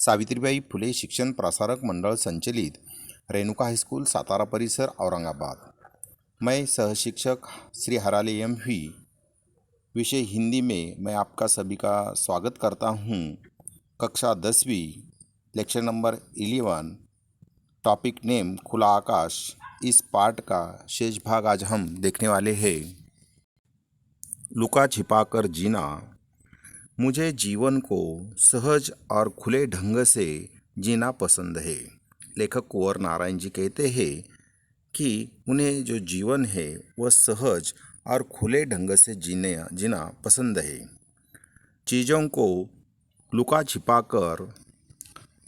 सावित्रीबाई फुले शिक्षण प्रसारक मंडल संचालित रेणुका हाईस्कूल सातारा परिसर औरंगाबाद। मैं सहशिक्षक श्री हराले एम.वी. विषय हिंदी में मैं आपका सभी का स्वागत करता हूं। कक्षा 10वीं लेक्चर नंबर 11 टॉपिक नेम खुला आकाश, इस पाठ का शेष भाग आज हम देखने वाले हैं। लुका छिपाकर जीना। मुझे जीवन को सहज और खुले ढंग से जीना पसंद है। लेखक कुंवर नारायण जी कहते हैं कि उन्हें जो जीवन है वह सहज और खुले ढंग से जीना पसंद है। चीज़ों को लुका छिपाकर,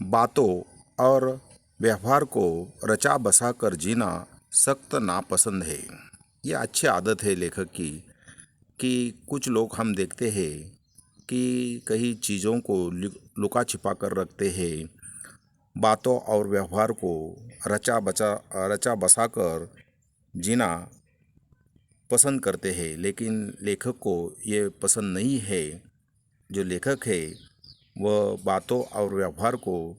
बातों और व्यवहार को रचा बसा कर जीना सख्त नापसंद है। यह अच्छी आदत है लेखक की कि कुछ लोग हम देखते हैं कि कई चीज़ों को लुका छिपा कर रखते हैं, बातों और व्यवहार को रचा बसा कर जीना पसंद करते हैं। लेकिन लेखक को ये पसंद नहीं है। जो लेखक है वह बातों और व्यवहार को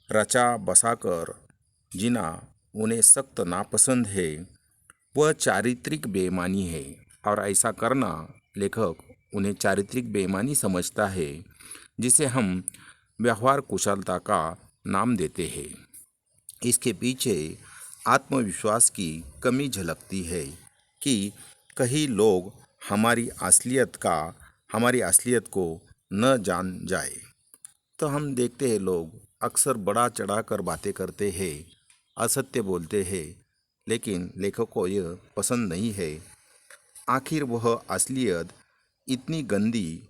रचा बसा कर जीना उन्हें सख्त नापसंद है। वह चारित्रिक बेईमानी है और ऐसा करना लेखक उन्हें चारित्रिक बेईमानी समझता है, जिसे हम व्यवहार कुशलता का नाम देते हैं। इसके पीछे आत्मविश्वास की कमी झलकती है कि कई लोग हमारी असलियत को न जान जाए। तो हम देखते हैं लोग अक्सर बड़ा चढ़ाकर बातें करते हैं, असत्य बोलते हैं, लेकिन लेखक को यह पसंद नहीं है। आखिर वह असलियत इतनी गंदी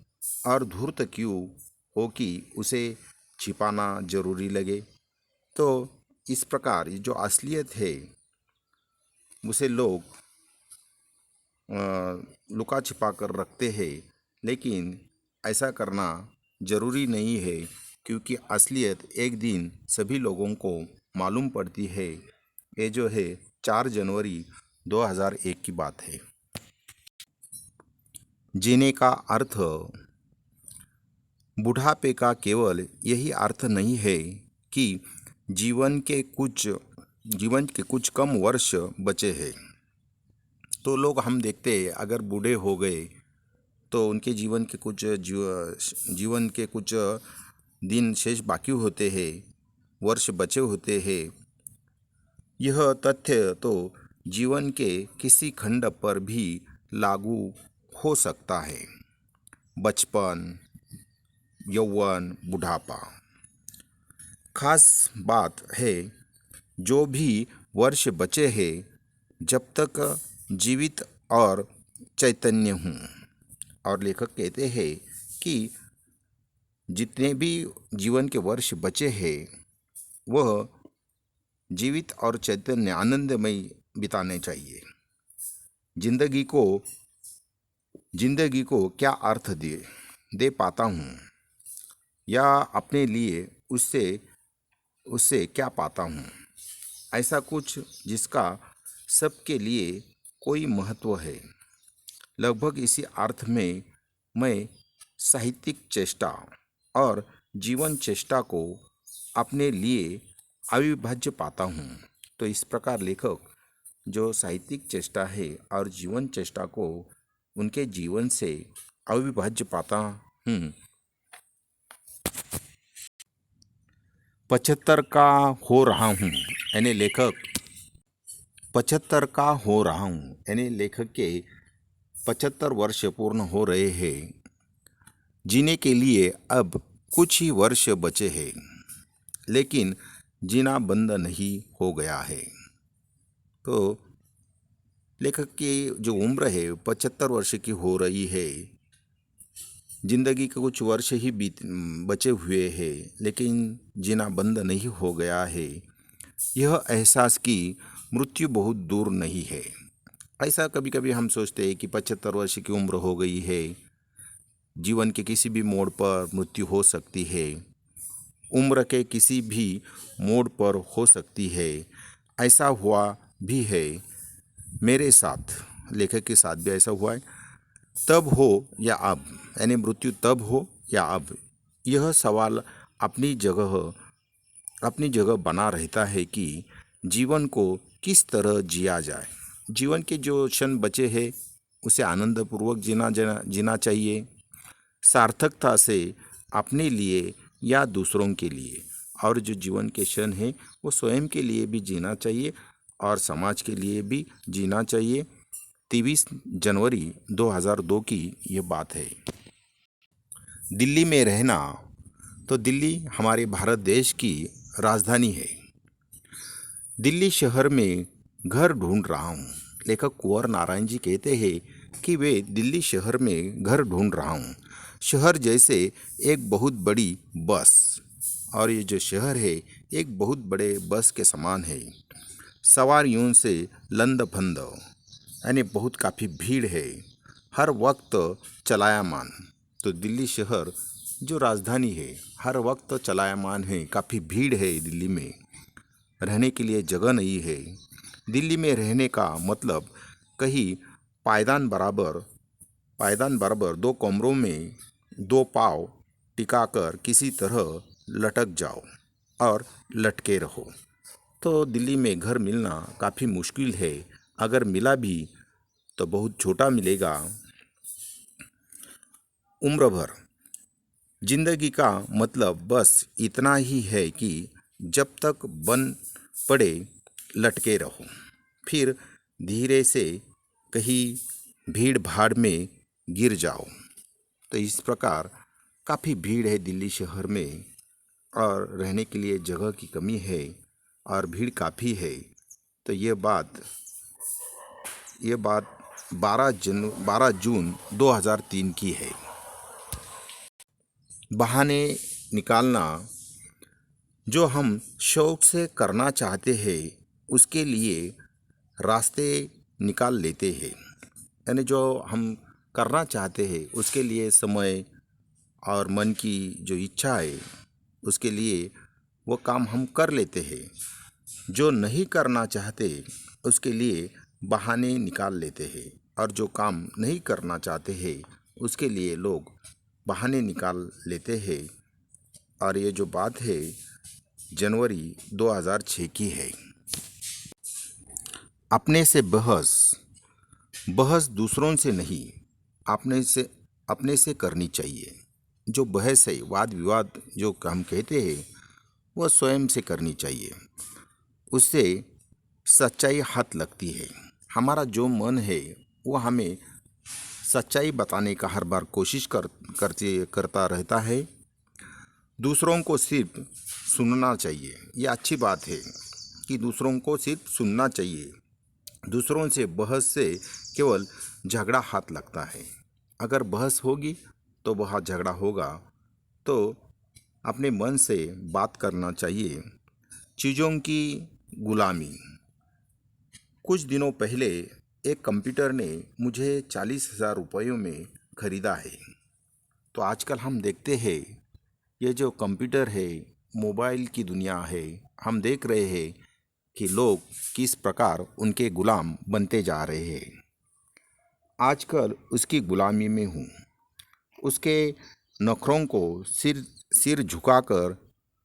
और धूर्त क्यों हो कि उसे छिपाना जरूरी लगे। तो इस प्रकार जो असलियत है उसे लोग लुका छिपा कर रखते हैं, लेकिन ऐसा करना जरूरी नहीं है, क्योंकि असलियत एक दिन सभी लोगों को मालूम पड़ती है। ये जो है 4 जनवरी 2001 की बात है। जीने का अर्थ। बुढ़ापे का केवल यही अर्थ नहीं है कि जीवन के कुछ कम वर्ष बचे हैं। तो लोग हम देखते हैं अगर बूढ़े हो गए तो उनके जीवन के कुछ दिन शेष बाकी होते हैं, वर्ष बचे होते हैं। यह तथ्य तो जीवन के किसी खंड पर भी लागू हो सकता है। बचपन, यौवन, बुढ़ापा। खास बात है जो भी वर्ष बचे हैं, जब तक जीवित और चैतन्य हूँ। और लेखक कहते हैं कि जितने भी जीवन के वर्ष बचे हैं वह जीवित और चैतन्य आनंदमय बिताने चाहिए। जिंदगी को क्या अर्थ दे पाता हूँ या अपने लिए उससे क्या पाता हूँ, ऐसा कुछ जिसका सबके लिए कोई महत्व है। लगभग इसी अर्थ में मैं साहित्यिक चेष्टा और जीवन चेष्टा को अपने लिए अविभाज्य पाता हूँ। तो इस प्रकार लेखक जो साहित्यिक चेष्टा है और जीवन चेष्टा को उनके जीवन से अविभाज्य पाता हूँ। 75 का हो रहा हूँ यानी लेखक 75 का हो रहा हूँ यानी लेखक के 75 वर्ष पूर्ण हो रहे हैं। जीने के लिए अब कुछ ही वर्ष बचे हैं, लेकिन जीना बंद नहीं हो गया है। तो लेखक की जो उम्र है 75 वर्ष की हो रही है। जिंदगी के कुछ वर्ष ही बचे हुए हैं, लेकिन जीना बंद नहीं हो गया है। यह एहसास कि मृत्यु बहुत दूर नहीं है। ऐसा कभी कभी हम सोचते हैं कि 75 वर्ष की उम्र हो गई है, जीवन के किसी भी मोड़ पर मृत्यु हो सकती है, उम्र के किसी भी मोड़ पर हो सकती है। ऐसा हुआ भी है मेरे साथ, लेखक के साथ भी ऐसा हुआ है। तब हो या अब, यानी मृत्यु तब हो या अब, यह सवाल अपनी जगह बना रहता है कि जीवन को किस तरह जिया जाए। जीवन के जो क्षण बचे हैं उसे आनंदपूर्वक जीना चाहिए, सार्थकता से, अपने लिए या दूसरों के लिए। और जो जीवन के क्षण हैं वो स्वयं के लिए भी जीना चाहिए और समाज के लिए भी जीना चाहिए। 23 जनवरी 2002 की ये बात है। दिल्ली में रहना, तो दिल्ली हमारे भारत देश की राजधानी है। दिल्ली शहर में घर ढूंढ रहा हूँ। लेखक कुंवर नारायण जी कहते हैं कि वे दिल्ली शहर में घर ढूंढ रहा हूँ। शहर जैसे एक बहुत बड़ी बस, और ये जो शहर है एक बहुत बड़े बस के समान है। सवारियों से लंदफंद, यानी बहुत काफ़ी भीड़ है, हर वक्त चलायमान। तो दिल्ली शहर जो राजधानी है हर वक्त चलायमान है, काफ़ी भीड़ है दिल्ली में, रहने के लिए जगह नहीं है। दिल्ली में रहने का मतलब कहीं पायदान बराबर 2 कमरों में 2 पाँव टिकाकर किसी तरह लटक जाओ और लटके रहो। तो दिल्ली में घर मिलना काफ़ी मुश्किल है। अगर मिला भी तो बहुत छोटा मिलेगा। उम्र भर जिंदगी का मतलब बस इतना ही है कि जब तक बन पड़े लटके रहो, फिर धीरे से कहीं भीड़ भाड़ में गिर जाओ। तो इस प्रकार काफ़ी भीड़ है दिल्ली शहर में और रहने के लिए जगह की कमी है और भीड़ काफ़ी है। तो ये बात 12 जून 2003 की है। बहाने निकालना, जो हम शौक से करना चाहते हैं उसके लिए रास्ते निकाल लेते हैं। यानी जो हम करना चाहते हैं उसके लिए समय और मन की जो इच्छा है उसके लिए वो काम हम कर लेते हैं। जो नहीं करना चाहते उसके लिए बहाने निकाल लेते हैं, और जो काम नहीं करना चाहते हैं उसके लिए लोग बहाने निकाल लेते हैं। और ये जो बात है जनवरी 2006 की है। अपने से बहस दूसरों से नहीं, अपने से करनी चाहिए। जो बहस है, वाद विवाद जो हम कहते हैं, वह स्वयं से करनी चाहिए। उससे सच्चाई हाथ लगती है। हमारा जो मन है वो हमें सच्चाई बताने का हर बार कोशिश करता रहता है। दूसरों को सिर्फ सुनना चाहिए। ये अच्छी बात है कि दूसरों को सिर्फ सुनना चाहिए। दूसरों से बहस से केवल झगड़ा हाथ लगता है। अगर बहस होगी तो वह झगड़ा होगा। तो अपने मन से बात करना चाहिए। चीज़ों की गुलामी। कुछ दिनों पहले एक कंप्यूटर ने मुझे 40,000 रुपयों में ख़रीदा है। तो आजकल हम देखते हैं ये जो कंप्यूटर है, मोबाइल की दुनिया है, हम देख रहे हैं कि लोग किस प्रकार उनके गुलाम बनते जा रहे हैं। आजकल उसकी गुलामी में हूँ। उसके नखरों को सिर झुकाकर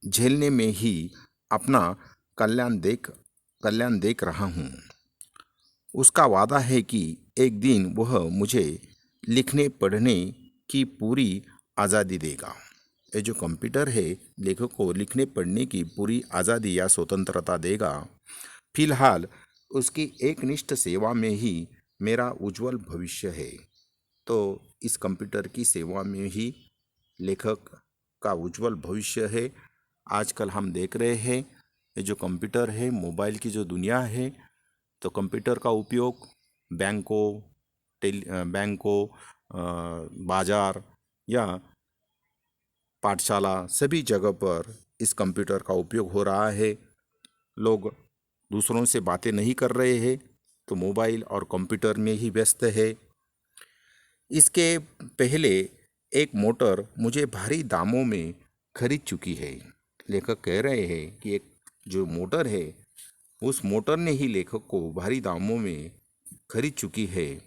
झेलने में ही अपना कल्याण देख रहा हूँ। उसका वादा है कि एक दिन वह मुझे लिखने पढ़ने की पूरी आज़ादी देगा। ये जो कंप्यूटर है लेखक को लिखने पढ़ने की पूरी आज़ादी या स्वतंत्रता देगा। फिलहाल उसकी एकनिष्ठ सेवा में ही मेरा उज्जवल भविष्य है। तो इस कंप्यूटर की सेवा में ही लेखक का उज्जवल भविष्य है। आजकल हम देख रहे हैं ये जो कंप्यूटर है, मोबाइल की जो दुनिया है, तो कंप्यूटर का उपयोग बैंकों, बाज़ार या पाठशाला सभी जगह पर इस कंप्यूटर का उपयोग हो रहा है। लोग दूसरों से बातें नहीं कर रहे हैं तो मोबाइल और कंप्यूटर में ही व्यस्त है। इसके पहले एक मोटर मुझे भारी दामों में खरीद चुकी है। लेखक कह रहे हैं कि एक जो मोटर है उस मोटर ने ही लेखक को भारी दामों में खरीद चुकी है।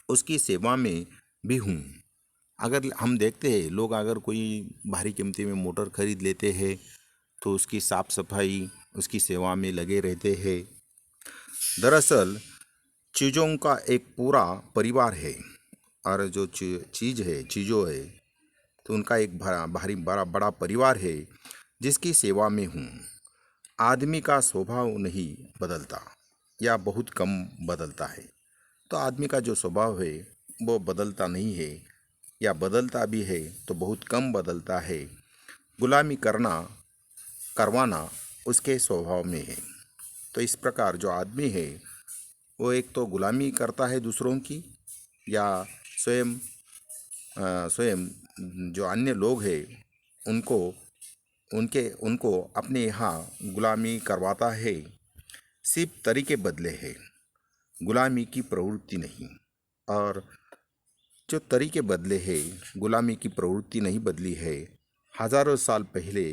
उसकी सेवा में भी हूँ। अगर हम देखते हैं लोग अगर कोई भारी कीमती में मोटर खरीद लेते हैं तो उसकी साफ सफाई उसकी सेवा में लगे रहते हैं। दरअसल चीज़ों का एक पूरा परिवार है, और जो चीज़ है चीज़ों है तो उनका एक भारी बड़ा बड़ा परिवार है जिसकी सेवा में हूँ। आदमी का स्वभाव नहीं बदलता या बहुत कम बदलता है, तो आदमी का जो स्वभाव है वो बदलता नहीं है, या बदलता भी है तो बहुत कम बदलता है। गुलामी करवाना उसके स्वभाव में है। तो इस प्रकार जो आदमी है वो एक तो गुलामी करता है दूसरों की, या स्वयं स्वयं जो अन्य लोग हैं उनको उनको अपने यहाँ गुलामी करवाता है। सिर्फ तरीके बदले हैं, गुलामी की प्रवृत्ति नहीं। और जो तरीके बदले हैं, गुलामी की प्रवृत्ति नहीं बदली है। हजारों साल पहले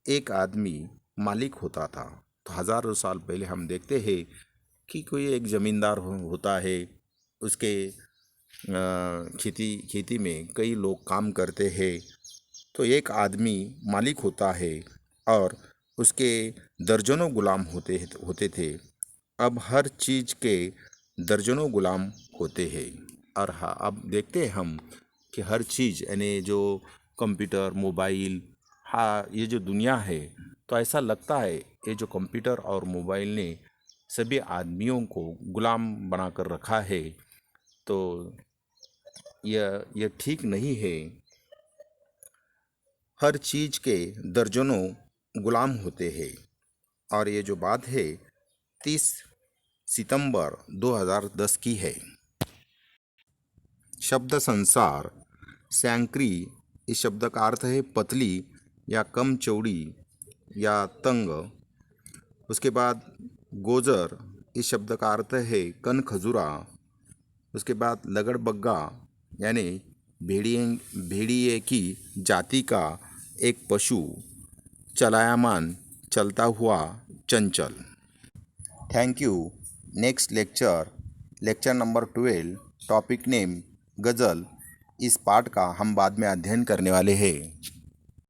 एक आदमी मालिक होता था, तो हजारों साल पहले हम देखते हैं कि कोई एक ज़मींदार होता है, उसके खेती में कई लोग काम करते हैं, तो एक आदमी मालिक होता है और उसके दर्जनों गुलाम होते थे। अब हर चीज़ के दर्जनों गुलाम होते हैं। और हाँ, अब देखते हैं हम कि हर चीज़ यानी जो कंप्यूटर मोबाइल, हाँ ये जो दुनिया है, तो ऐसा लगता है ये जो कंप्यूटर और मोबाइल ने सभी आदमियों को गुलाम बनाकर रखा है। तो यह ठीक नहीं है। हर चीज़ के दर्जनों गुलाम होते हैं। और ये जो बात है 30 सितंबर 2010 की है। शब्द संसार सैंकरी, इस शब्द का अर्थ है पतली या कम चौड़ी या तंग। उसके बाद गोजर, इस शब्द का अर्थ है कन खजूरा। उसके बाद लगड़बग्गा यानी भेड़िए की जाति का एक पशु, चलायमान चलता हुआ चंचल। Thank you. Next lecture number 12, topic name गज़ल, इस पाठ का हम बाद में अध्ययन करने वाले हैं।